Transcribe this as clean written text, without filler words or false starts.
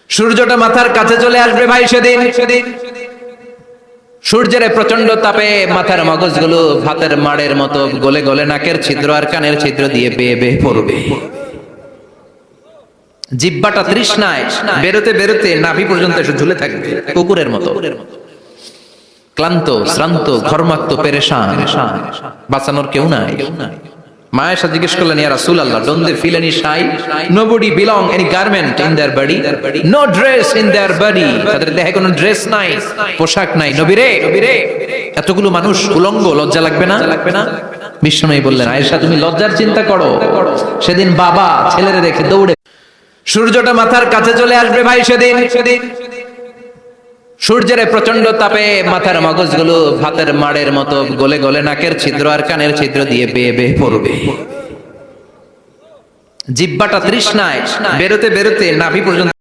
সূর্যটা মাথার কাছে চলে আসবে ভাই সেদিন সূর্যের প্রচন্ড তাপে মাথার মগজগুলো ভাতের মাড়ের মতো গলে গলে নাকের ছিদ্র আর কানের ছিদ্র দিয়ে বেয়ে বেয়ে পড়বে। জিহ্বাটা তৃষ্ণায় বেরোতে বেরোতে নাভি পর্যন্ত এসে ঝুলে থাকবে কুকুরের মতো, ক্লান্ত শ্রান্ত ঘর্মাক্ত পেরেশান, বাঁচানোর কেউ নাই। মা আয়েশা জিজ্ঞেস করলেন, ইয়া রাসূলুল্লাহ, don't they feel any shy? Nobody belong any garment in their body, no dress in their body. তাদের দেহে কোনো ড্রেস নাই, পোশাক নাই। নবী রে, এতগুলো মানুষ উলঙ্গ, লজ্জা লাগবে না? বিশ্বনবী বললেন, আয়েশা তুমি লজ্জার চিন্তা করো, সেদিন বাবা ছেলেরে রেখে দৌড়ে। সূর্যটা মাথার কাছে চলে আসবে ভাই সেদিন সূর্যের প্রচন্ড তাপে মাথার মগজগুলো ভাতের মাড়ের মতো গলে গলে নাকের ছিদ্র আর কানের ছিদ্র দিয়ে বেয়ে বেয়ে পড়বে। জিহ্বাটা তৃষ্ণায় বেরোতে বেরোতে নাভি পর্যন্ত